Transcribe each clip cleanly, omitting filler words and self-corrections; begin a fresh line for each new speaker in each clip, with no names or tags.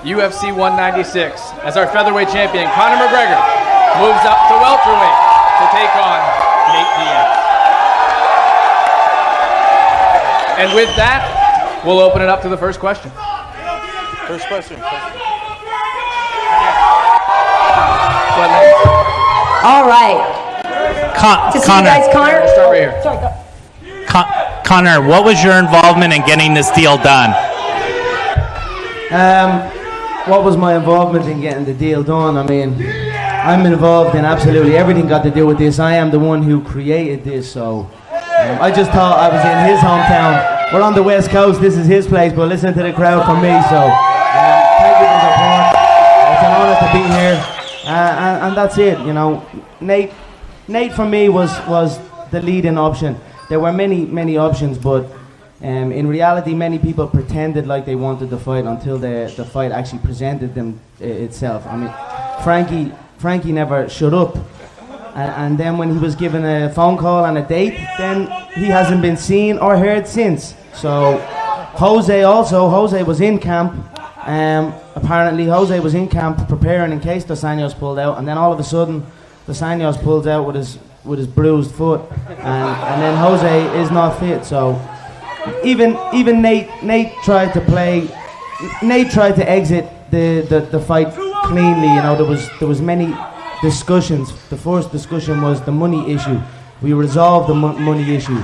UFC 196, as our featherweight champion, Conor McGregor, moves up to welterweight to take on Nate Diaz. And with that, we'll open it up to the first question.
First question.
All right. To see you guys, Conor.
Start right here.
Sorry, go.
Conor, what was your involvement in getting this deal done?
What was my involvement in getting the deal done? I mean, I'm involved in absolutely everything got to do with this. I am the one who created this, so I just thought I was in his hometown. We're on the West Coast, this is his place, but listen to the crowd for me, so thank you for the support. It's an honor to be here, and that's it, you know. Nate for me was the leading option. There were many options, but in reality, many people pretended like they wanted the fight until the fight actually presented itself. I mean, Frankie never shut up. And then when he was given a phone call and a date, then he hasn't been seen or heard since. So Jose was in camp. Apparently Jose was in camp preparing in case Dos Anjos pulled out. And then all of a sudden, Dos Anjos pulls out with his bruised foot. And then Jose is not fit. So even Nate tried to exit the fight cleanly. You know, there was many discussions. The first discussion was the money issue. We resolved the money issue.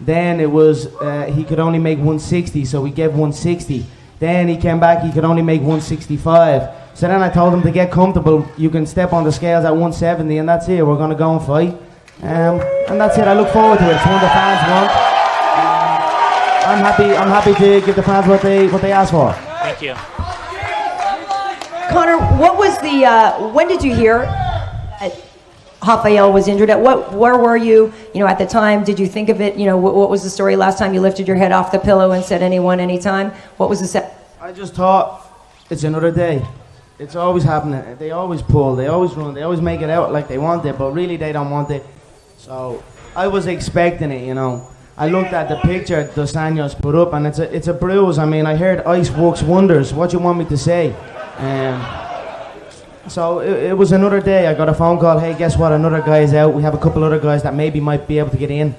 Then it was he could only make 160, so we gave 160. Then he came back, he could only make 165. So then I told him to get comfortable. You can step on the scales at 170, and that's it. We're gonna go and fight, and that's it. I look forward to it. It's one the fans want. I'm happy to give the fans what they asked for.
Thank you.
Conor, what was when did you hear Rafael was injured? Where were you, at the time? Did you think of it? What was the story last time you lifted your head off the pillow and said anyone, anytime? What was the set?
I just thought, it's another day. It's always happening. They always pull, they always run, they always make it out like they want it, but really they don't want it. So I was expecting it, I looked at the picture Dos Anjos put up, and it's a bruise. I mean, I heard ice works wonders. What do you want me to say? So it was another day. I got a phone call. Hey, guess what? Another guy is out. We have a couple other guys that maybe might be able to get in.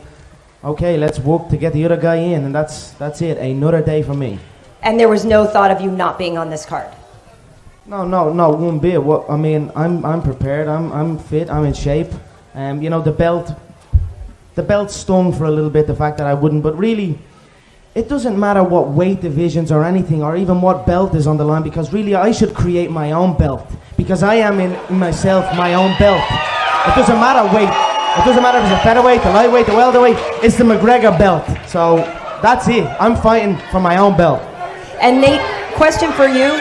Okay, let's work to get the other guy in, and that's it. Another day for me.
And there was no thought of you not being on this card?
No, one bit. I mean, I'm prepared. I'm fit. I'm in shape. The belt stung for a little bit, the fact that I wouldn't, but really, it doesn't matter what weight divisions or anything, or even what belt is on the line, because really I should create my own belt, because I am in myself my own belt. It doesn't matter weight. It doesn't matter if it's a featherweight, the lightweight, the welterweight. It's the McGregor belt. So that's it. I'm fighting for my own belt.
And Nate, question for you.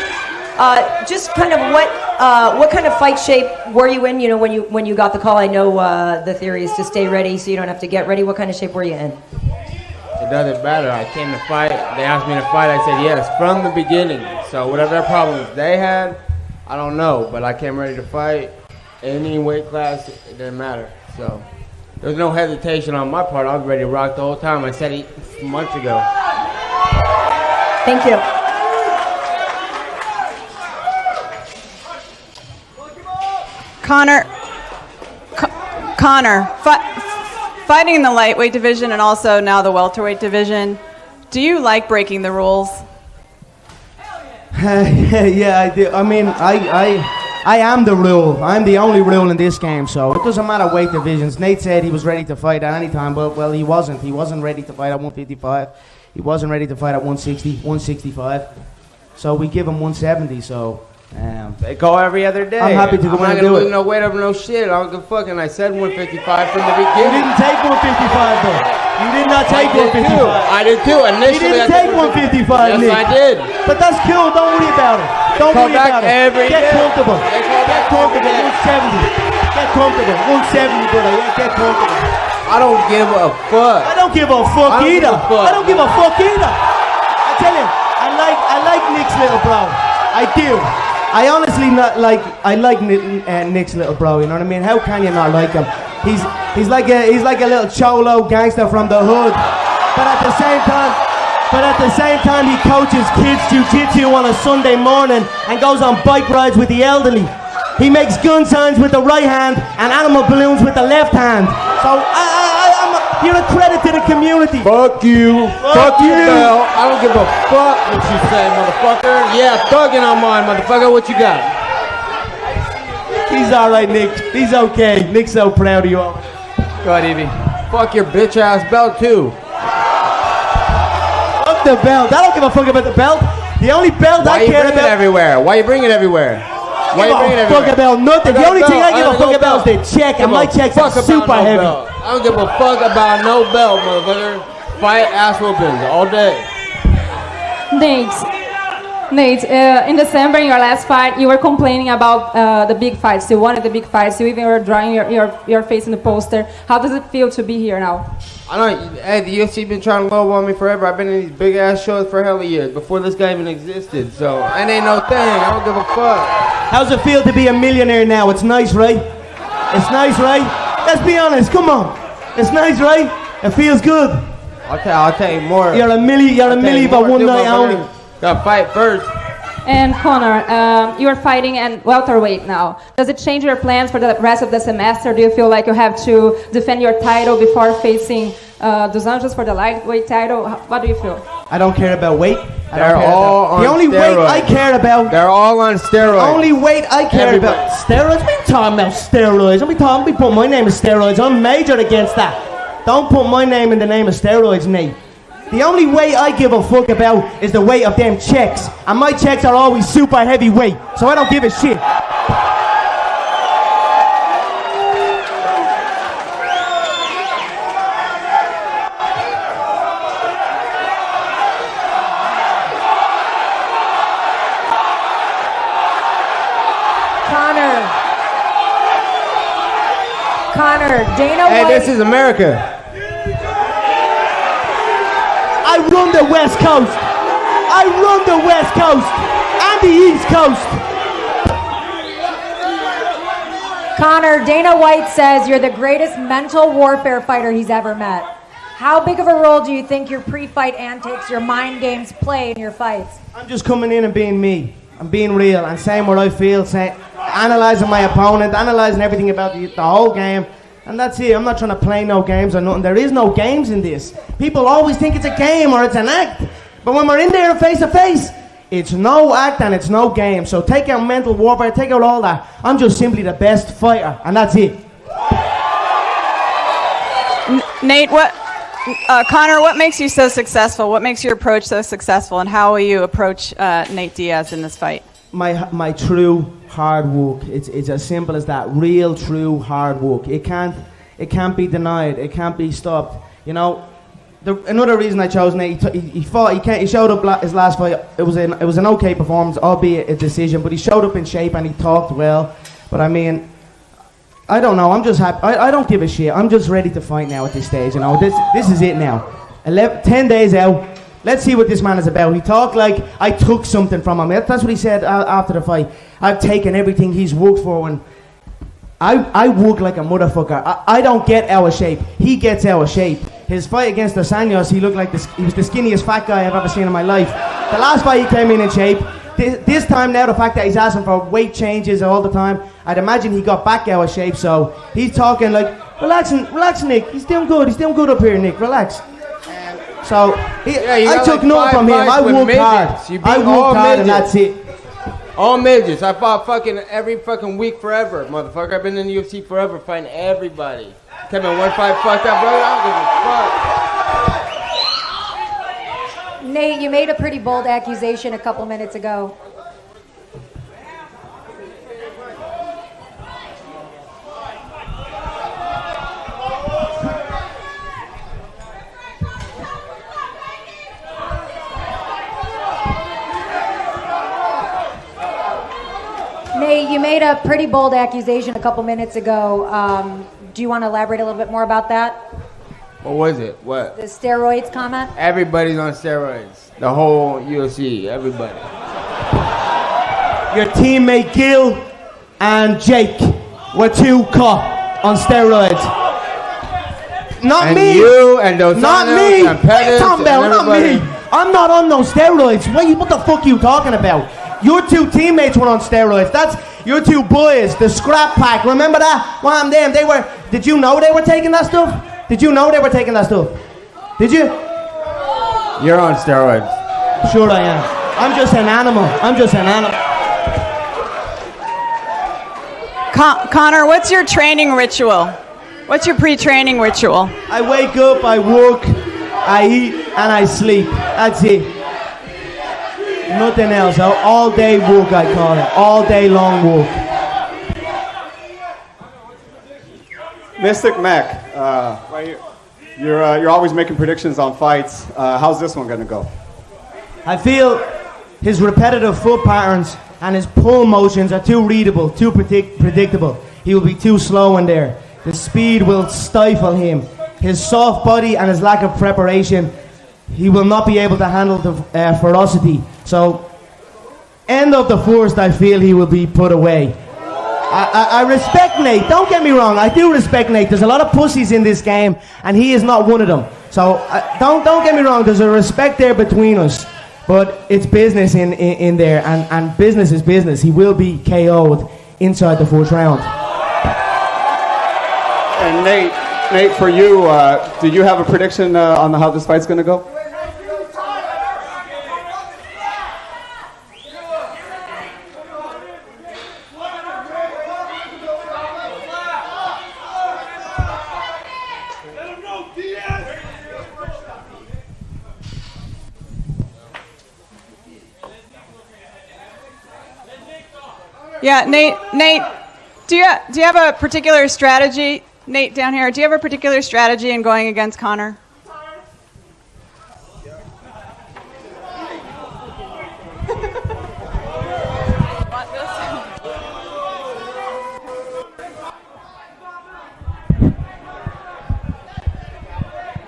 Just kind of what kind of fight shape were you in? When you got the call. I know the theory is to stay ready, so you don't have to get ready. What kind of shape were you in?
It doesn't matter. I came to fight. They asked me to fight. I said yes from the beginning. So whatever problems they had, I don't know. But I came ready to fight. Any weight class, it didn't matter. So there was no hesitation on my part. I was ready to rock the whole time. I said it months ago.
Thank you.
Conor, fighting in the lightweight division and also now the welterweight division, do you like breaking the rules?
Yeah, I do. I mean, I am the rule. I'm the only rule in this game, so it doesn't matter weight divisions. Nate said he was ready to fight at any time, but well, he wasn't. He wasn't ready to fight at 155. He wasn't ready to fight at 160, 165. So we give him 170, so...
they go every other day.
I'm happy to go and do it.
I'm not gonna lose no weight over no shit. I don't give a fuck. And I said 155 from the beginning.
You didn't take 155 though. You did not take 155.
I did too. Initially,
you didn't take 155, Nick.
Yes, I did.
But that's cool. Don't worry about it. Don't worry about it. Get comfortable. Get comfortable. 170. Get comfortable. 170, brother. Yeah, get comfortable.
I don't give a fuck.
I don't give a fuck either. I don't give a fuck either. I tell you, I like Nick's little bro. I do. I honestly I like Nick's little bro. You know what I mean? How can you not like him? He's like a little cholo gangster from the hood. But at the same time, But at the same time, he coaches kids jiu-jitsu on a Sunday morning and goes on bike rides with the elderly. He makes gun signs with the right hand and animal balloons with the left hand. So you're a credit to the community.
Fuck you. Fuck you, Bell. I don't give a fuck what you say, motherfucker. Yeah, thugging on mine, motherfucker. What you got?
He's all right, Nick. He's okay. Nick's so proud of you all.
Go ahead, Evie.
Fuck your bitch ass belt too.
Fuck the belt. I don't give a fuck about the belt. The only belt I care about.
Everywhere? Why you bring it everywhere? Why you bring it everywhere?
Fuck about nothing. The only thing I give a fuck about is the check, and my checks are super heavy.
I don't give a fuck about no belt, motherfucker. Fight ass whoopings all day.
Nate, in December, in your last fight, you were complaining about the big fights. You wanted the big fights. You even were drawing your face in the poster. How does it feel to be here now?
Hey, the UFC been trying to lowball me forever. I've been in these big ass shows for hell of years before this guy even existed. So it ain't no thing. I don't give a fuck.
How's it feel to be a millionaire now? It's nice, right? It's nice, right? Let's be honest. Come on. It's nice, right? It feels good.
I'll tell you more.
You're a millie, but one night only.
Gotta fight first.
And Conor, you are fighting at welterweight now. Does it change your plans for the rest of the semester? Do you feel like you have to defend your title before facing Dos Anjos for the lightweight title? What do you feel?
I don't care about weight.
They're all on steroids.
The only weight I care about.
They're all on steroids.
The only weight I care about. Steroids? What are you talking about steroids? Don't be putting my name in steroids. I'm majored against that. Don't put my name in the name of steroids, Nate. The only weight I give a fuck about is the weight of them checks. And my checks are always super heavyweight, so I don't give a shit.
Conor, Dana White.
Hey, this is America.
I run the West Coast. I run the West Coast and the East Coast.
Conor, Dana White says you're the greatest mental warfare fighter he's ever met. How big of a role do you think your pre-fight antics, your mind games play in your fights?
I'm just coming in and being me. I'm being real and saying what I feel, analysing my opponent, analysing everything about the whole game. And that's it. I'm not trying to play no games or nothing. There is no games in this. People always think it's a game or it's an act. But when we're in there face to face, it's no act and it's no game. So take out mental warfare, take out all that. I'm just simply the best fighter, and that's it.
Nate, Conor, what makes you so successful? What makes your approach so successful, and how will you approach Nate Diaz in this fight?
My true hard work. It's as simple as that. Real, true hard work. It can't be denied. It can't be stopped. You know, another reason I chose Nate. He fought. He showed up his last fight. It was an okay performance, albeit a decision. But he showed up in shape and he talked well. But I mean, I don't know. I'm just happy. I don't give a shit. I'm just ready to fight now at this stage. You know, this is it now. 10 days out. Let's see what this man is about. He talked like I took something from him. That's what he said after the fight. I've taken everything he's worked for, and I work like a motherfucker. I don't get out of shape. He gets out of shape. His fight against Dos Anjos, he looked like he was the skinniest fat guy I've ever seen in my life. The last fight he came in shape. This time now, the fact that he's asking for weight changes all the time, I'd imagine he got back out of shape. So he's talking like, relax, Nick. He's doing good. He's doing good up here, Nick. Relax. So I took note from him. I worked hard. I worked hard, and that's it.
All midgets. I fought fucking every fucking week forever, motherfucker. I've been in the UFC forever, fighting everybody. Come in one fight, fucked up, brother. I don't give a fuck.
Nate, you made a pretty bold accusation a couple minutes ago. Nate, you made a pretty bold accusation a couple minutes ago. Do you want to elaborate a little bit more about that?
What was it? What?
The steroids comment?
Everybody's on steroids. The whole UFC, everybody.
Your teammate Gil and Jake were two caught on steroids. Not
and
me.
You and those
not me.
and Pettis
Not me. I'm not on no steroids. What the fuck are you talking about? Your two teammates were on steroids. That's your two boys, the scrap pack. Remember that? Wham, damn, they were. Did you know they were taking that stuff? Did you know they were taking that stuff? Did you?
You're on steroids.
Sure I am. I'm just an animal.
Conor, what's your training ritual? What's your pre-training ritual?
I wake up, I work, I eat, and I sleep. That's it. Nothing else. All day work, I call it. All day long work.
Mystic Mac, right here. You're always making predictions on fights. How's this one gonna go?
I feel his repetitive foot patterns and his pull motions are too readable, too predictable. He will be too slow in there. The speed will stifle him. His soft body and his lack of preparation, he will not be able to handle the ferocity. So, end of the first, I feel he will be put away. I respect Nate. Don't get me wrong. I do respect Nate. There's a lot of pussies in this game, and he is not one of them. So, don't get me wrong. There's a respect there between us. But it's business in there, and business is business. He will be KO'd inside the fourth round.
And Nate, for you, do you have a prediction on how this fight's gonna go?
Yeah, Nate, do you have a particular strategy? Nate, down here, do you have a particular strategy in going against Conor?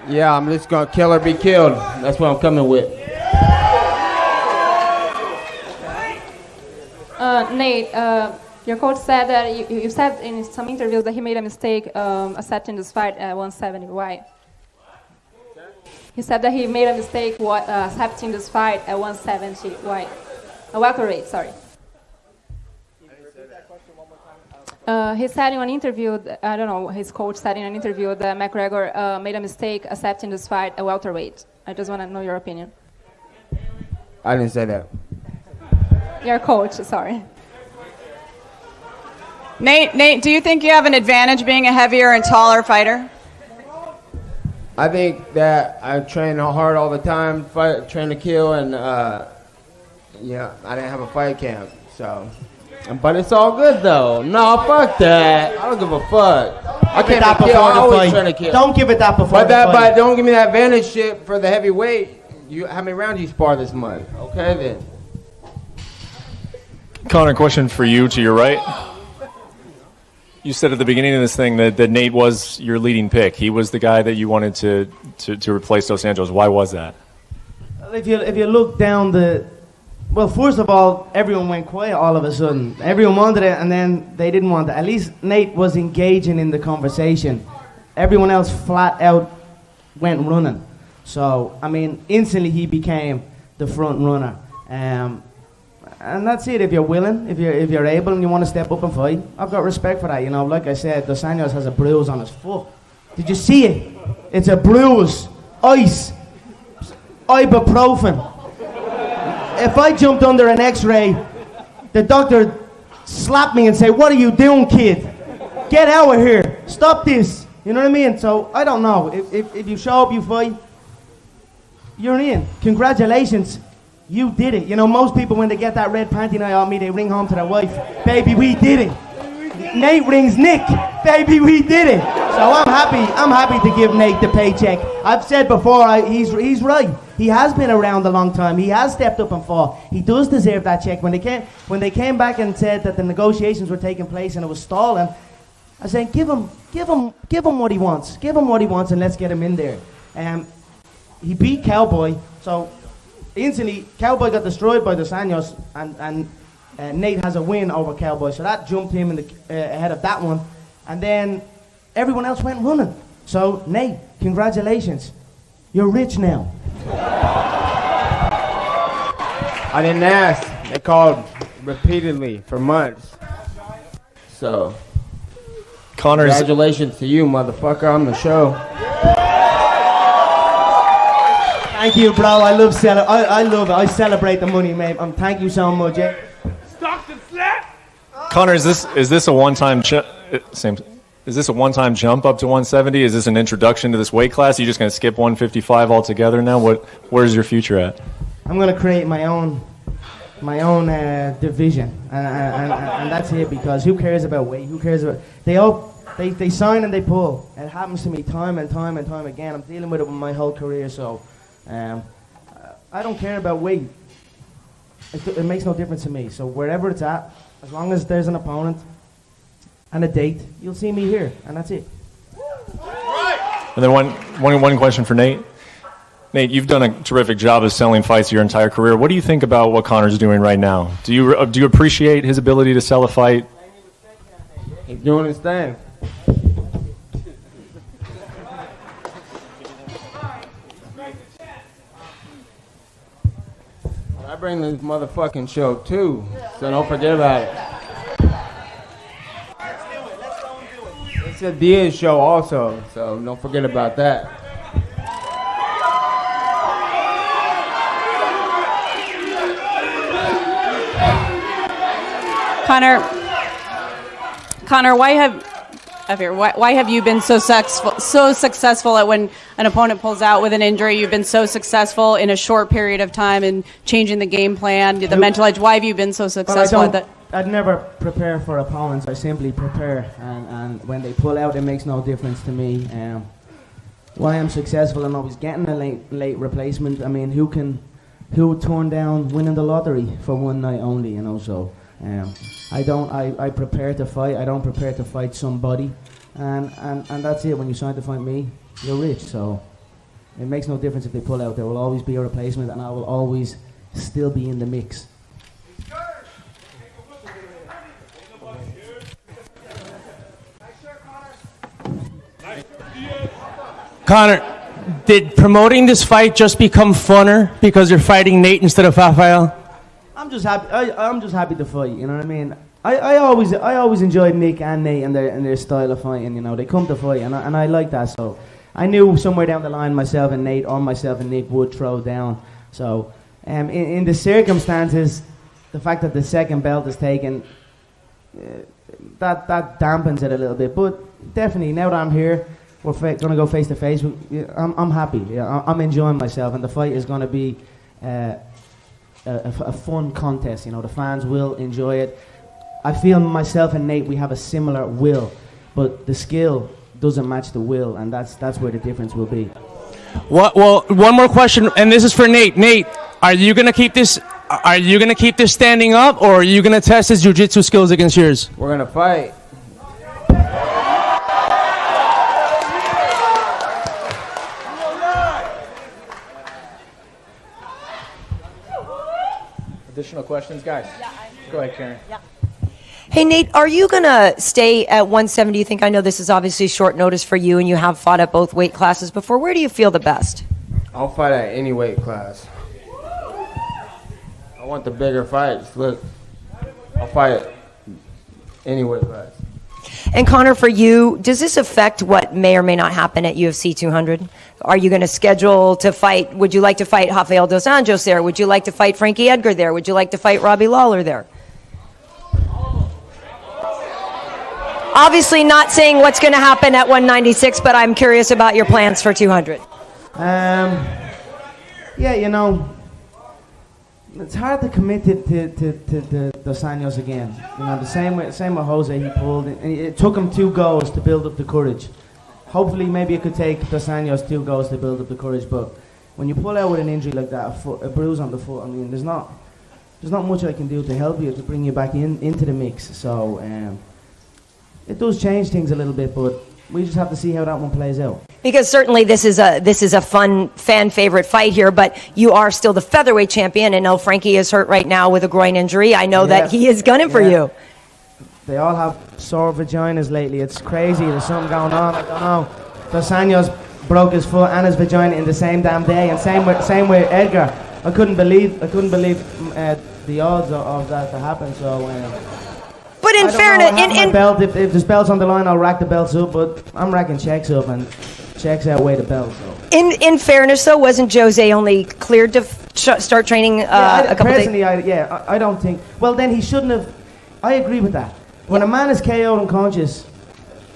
Yeah, I'm just gonna kill or be killed. That's what I'm coming with.
Nate, your coach said that you said in some interviews that he made a mistake accepting this fight at 170. Why? He said that he made a mistake accepting this fight at 170. Why? A welterweight, sorry. He said in an interview, I don't know, his coach said in an interview that Mcgregor made a mistake accepting this fight at welterweight. I just want to know your opinion.
I didn't say that.
Your coach, sorry.
Nate, do you think you have an advantage being a heavier and taller fighter?
I think that I train hard all the time, train to kill, and yeah, I didn't have a fight camp, so. But it's all good though. No, fuck that. I don't give a fuck. I can't kill. I always trying to kill.
Don't give it that before the fight.
But don't give me that advantage shit for the heavyweight. How many rounds you spar this month? Okay then.
Conor, question for you to your right. You said at the beginning of this thing that Nate was your leading pick. He was the guy that you wanted to replace Dos Anjos. Why was that?
If you look down well, first of all, everyone went quiet all of a sudden. Everyone wanted it, and then they didn't want it. At least Nate was engaging in the conversation. Everyone else flat out went running. So, I mean, instantly he became the front runner. And that's it. If you're willing, if you're able, and you want to step up and fight, I've got respect for that. You know, like I said, Dos Anjos has a bruise on his foot. Did you see it? It's a bruise. Ice. Ibuprofen. If I jumped under an X-ray, the doctor slapped me and say, "What are you doing, kid? Get out of here. Stop this." You know what I mean? So I don't know. If you show up, you fight, you're in. Congratulations. You did it. You know, most people, when they get that red panty night on me, they ring home to their wife. "Baby, we did it." Nate rings Nick. "Baby, we did it." So I'm happy to give Nate the paycheck. I've said before, he's right. He has been around a long time. He has stepped up and fought. He does deserve that check. When they came back and said that the negotiations were taking place and it was stalling, I said, give him what he wants. Give him what he wants, and let's get him in there. He beat Cowboy, so instantly Cowboy got destroyed by Dos Anjos, and Nate has a win over Cowboy, so that jumped him ahead of that one, and then everyone else went running. So Nate, congratulations, you're rich now.
I didn't ask. They called repeatedly for months. So,
Conor's
congratulations to you, motherfucker, on the show.
Thank you, bro. I love I love it. I celebrate the money, mate. Thank you so much. Yeah.
Conor, is this a one-time is this a one-time jump up to 170? Is this an introduction to this weight class? Are you just going to skip 155 altogether now? Where's your future at?
I'm gonna create my own division, and that's it. Because who cares about weight? Who cares about they sign and they pull. It happens to me time and time and time again. I'm dealing with it my whole career, so I don't care about weight. It makes no difference to me. So wherever it's at, as long as there's an opponent and a date, you'll see me here, and that's it.
And then one question for Nate. Nate, you've done a terrific job of selling fights your entire career. What do you think about what Conor's doing right now? Do you appreciate his ability to sell a fight?
He's doing his thing. I bring this motherfucking show too, so don't forget about it. It's a Diaz show also, so don't forget about that.
Conor, why have you been so successful at when an opponent pulls out with an injury? You've been so successful in a short period of time and changing the game plan, the mental edge. Why have you been so successful at that?
I'd never prepare for opponents. I simply prepare, and when they pull out, it makes no difference to me. Why I'm successful, I'm always getting a late replacement. I mean, who would turn down winning the lottery for one night only? You know, so I prepare to fight. I don't prepare to fight somebody, and that's it. When you sign to fight me, you're rich. So it makes no difference if they pull out. There will always be a replacement, and I will always still be in the mix.
Conor, did promoting this fight just become funner because you're fighting Nate instead of Rafael?
I'm just happy. I'm just happy to fight. You know what I mean? I always enjoyed Nick and Nate and their style of fighting. You know, they come to fight, and I like that. So I knew somewhere down the line myself and Nate or myself and Nick would throw down. So in the circumstances, the fact that the second belt is taken, that dampens it a little bit. But definitely now that I'm here, we're going to go face to face. I'm happy. Yeah, I'm enjoying myself, and the fight is going to be a fun contest. You know, the fans will enjoy it. I feel myself and Nate, we have a similar will, but the skill doesn't match the will, and that's where the difference will be.
Well, one more question, and this is for Nate. Nate, are you gonna keep this? Are you gonna keep this standing up, or are you gonna test his jiu-jitsu skills against yours?
We're gonna fight.
Additional questions, guys? Yeah, go ahead, Karen. Yeah.
Hey, Nate, are you going to stay at 170? You think, I know this is obviously short notice for you, and you have fought at both weight classes before. Where do you feel the best?
I'll fight at any weight class. I want the bigger fights. Look, I'll fight at any weight class.
And Conor, for you, does this affect what may or may not happen at UFC 200? Are you going to schedule to fight? Would you like to fight Rafael dos Anjos there? Would you like to fight Frankie Edgar there? Would you like to fight Robbie Lawler there? Obviously not saying what's going to happen at 196, but I'm curious about your plans for 200.
Yeah, you know, it's hard to commit to Dos Anjos again. You know, the same with Jose, he pulled. It took him 2 goals to build up the courage. Hopefully, maybe it could take Dos Anjos 2 goals to build up the courage. But when you pull out with an injury like that, a bruise on the foot, I mean, there's not much I can do to help you to bring you back into the mix. So it does change things a little bit, but we just have to see how that one plays out.
Because certainly this is a fun fan favorite fight here, but you are still the featherweight champion, and no, Frankie is hurt right now with a groin injury. I know that he is gunning for you.
They all have sore vaginas lately. It's crazy. There's something going on. I don't know. Dos Anjos broke his foot and his vagina in the same damn day, and same with Edgar. I couldn't believe the odds of that to happen. So.
But in fairness,
my belt, if there's belts on the line, I'll rack the belts up. But I'm racking checks up, and checks outweigh the belts. So.
In fairness, though, wasn't Jose only cleared to start training a couple days?
Personally, I don't think. Well, then he shouldn't have. I agree with that. When a man is KO'd unconscious,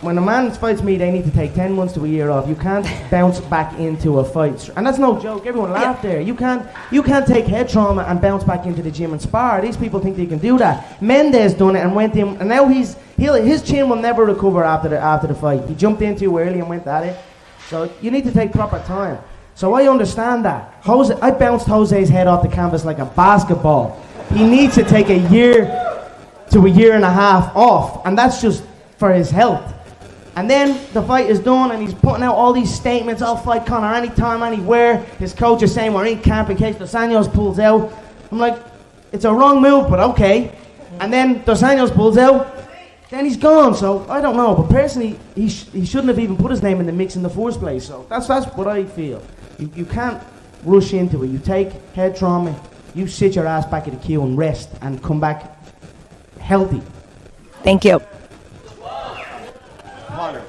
when a man fights me, they need to take 10 months to a year off. You can't bounce back into a fight, and that's no joke. Everyone laughed there. You can't take head trauma and bounce back into the gym and spar. These people think they can do that. Mendes done it and went in, and now his chin will never recover after the fight. He jumped in too early and went at it. So you need to take proper time. So I understand that. I bounced Jose's head off the canvas like a basketball. He needs to take a year to a year and a half off, and that's just for his health. And then the fight is done, and he's putting out all these statements. I'll fight Conor anytime, anywhere. His coach is saying we're in camp in case Dos Anjos pulls out. I'm like, it's a wrong move, but okay. And then Dos Anjos pulls out, then he's gone. So I don't know, but personally, he shouldn't have even put his name in the mix in the first place. So that's what I feel. You can't rush into it. You take head trauma, you sit your ass back at the queue and rest, and come back healthy.
Thank you.
Conor,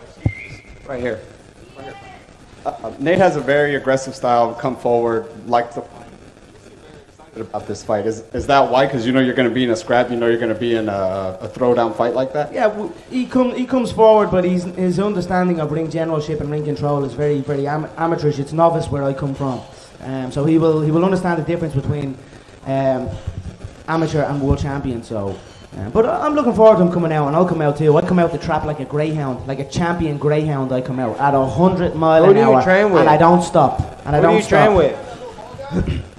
right here. Nate has a very aggressive style. Come forward, like to fight. About this fight, is that why? Because you know you're going to be in a scrap. You know you're going to be in a throwdown fight like that.
Yeah, he comes forward, but his understanding of ring generalship and ring control is very very amateurish. It's novice where I come from, so he will understand the difference between amateur and world champion. So. But I'm looking forward to him coming out, and I'll come out too. I come out the trap like a greyhound, like a champion greyhound. I come out at 100 miles an hour.
Who do you train with?
And I don't stop. And I don't stop.
Who do you train with?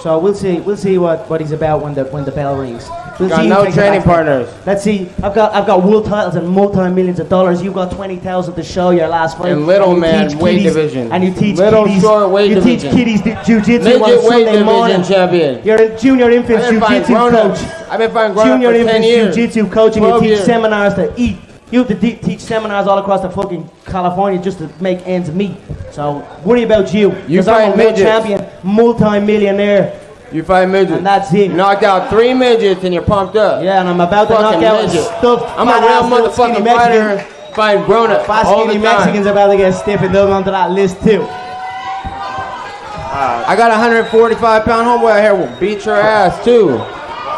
So we'll see what he's about when the bell rings. We'll
got
see
no training partners.
Let's see. I've got world titles and multi-millions of dollars. You've got 20,000 to show your last fight.
In little man weight division.
And you teach
little
kiddies,
short weight
you
division.
teach kiddies jiu-jitsu on
Midget weight
Sunday
division
morning.
champion.
You're a junior infants jiu-jitsu coach.
I've been fighting grown
Junior
up for 10
infants
years.
jiu-jitsu coaching. You
12
teach
years.
seminars to eat. You have to teach seminars all across the fucking California just to make ends meet. So worry about you.
You
Because I'm a
fight
world
midgets.
champion, multi-millionaire.
You fight midgets.
And that's it.
You knocked out 3 midgets and you're pumped up.
Yeah, and I'm about to
Fucking
knock out
midget.
stuffed.
I'm a real motherfucking fighter. Fighting grown up
Fast
all the
skinny
time.
Mexicans are about to get stiffened up onto that list too.
I got a 145-pound homeboy out here will beat your ass too.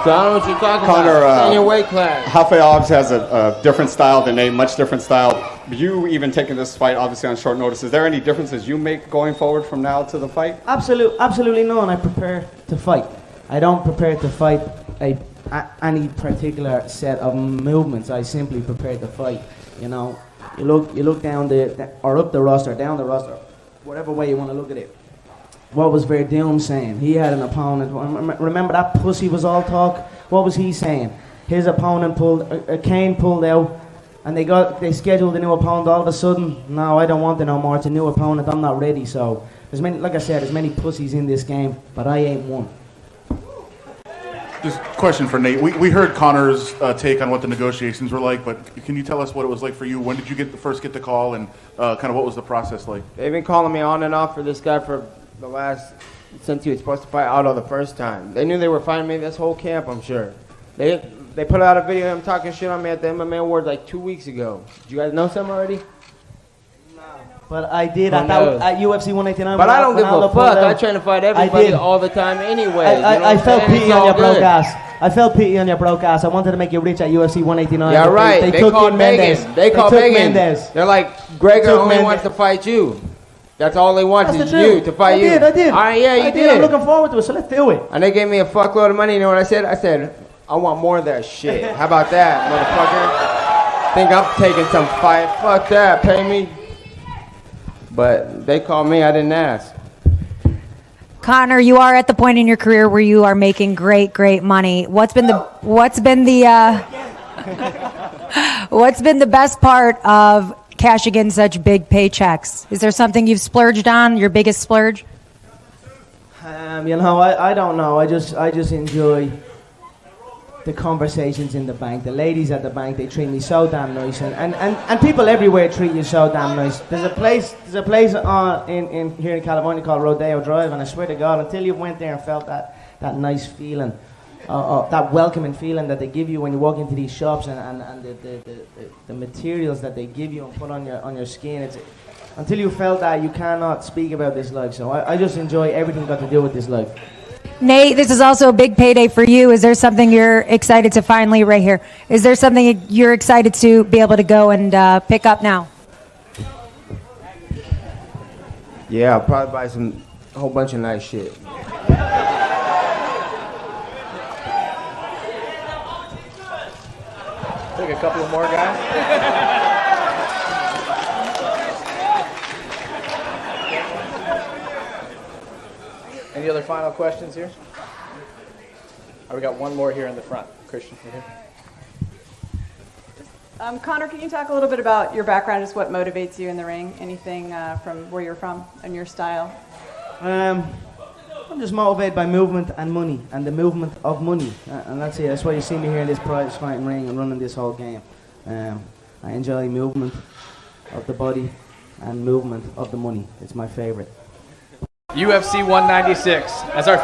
So I don't know what you're talking
Conor,
about. In your weight class.
Rafael obviously has a different style than Nate, much different style. You even taking this fight obviously on short notice. Is there any differences you make going forward from now to the fight?
Absolutely none. I prepare to fight. I don't prepare to fight any particular set of movements. I simply prepare to fight. You know, you look down or up the roster, down the roster, whatever way you want to look at it. What was Verdum saying? He had an opponent. Remember that pussy was all talk? What was he saying? His opponent Kane pulled out, and they scheduled a new opponent. All of a sudden, no, I don't want it no more. It's a new opponent. I'm not ready. So like I said, there's many pussies in this game, but I ain't one.
Just a question for Nate. We heard Conor's take on what the negotiations were like, but can you tell us what it was like for you? When did you first get the call, and kind of what was the process like?
They've been calling me on and off for this guy for since he was supposed to fight Aldo the first time. They knew they were fighting me this whole camp, I'm sure. They put out a video of him talking shit on me at the MMA Awards like 2 weeks ago. Did you guys know something already?
But I did at UFC 189.
But I don't give a fuck. I try to fight everybody all the time anyway.
I felt pity on your broke ass. I felt pity on your broke ass. I wanted to make you rich at UFC 189.
Yeah, right. They called Megan. They called Megan.
Mendez.
They're like, Gregor only wants to fight you. That's all they want is you to fight you.
I did.
All right, yeah, you did.
I'm looking forward to it, so let's do it.
And they gave me a fuckload of money. You know what I said? I said, I want more of that shit. How about that, motherfucker? Think I'm taking some fight? Fuck that. Pay me. But they called me. I didn't ask.
Conor, you are at the point in your career where you are making great money. What's been the best part of cashing in such big paychecks? Is there something you've splurged on? Your biggest splurge?
I don't know. I just enjoy the conversations in the bank, the ladies at the bank, they treat me so damn nice, and people everywhere treat you so damn nice. There's a place in here in California called Rodeo Drive, and I swear to God, until you went there and felt that nice feeling, that welcoming feeling that they give you when you walk into these shops, and the materials that they give you and put on your skin, until you felt that, you cannot speak about this life. So I just enjoy everything got to do with this life.
Nate, this is also a big payday for you. Is there something you're excited to finally, right here, is there something you're excited to be able to go and pick up now?
Yeah, I'll probably buy a whole bunch of nice shit.
Take a couple more, guys. Any other final questions here? We got one more here in the front. Christian, right here.
Conor, can you talk a little bit about your background, just what motivates you in the ring? Anything from where you're from and your style?
I'm just motivated by movement and money, and the movement of money, and that's it. That's why you see me here in this prize fighting ring and running this whole game. I enjoy movement of the body and movement of the money. It's my favorite.
UFC 196 as our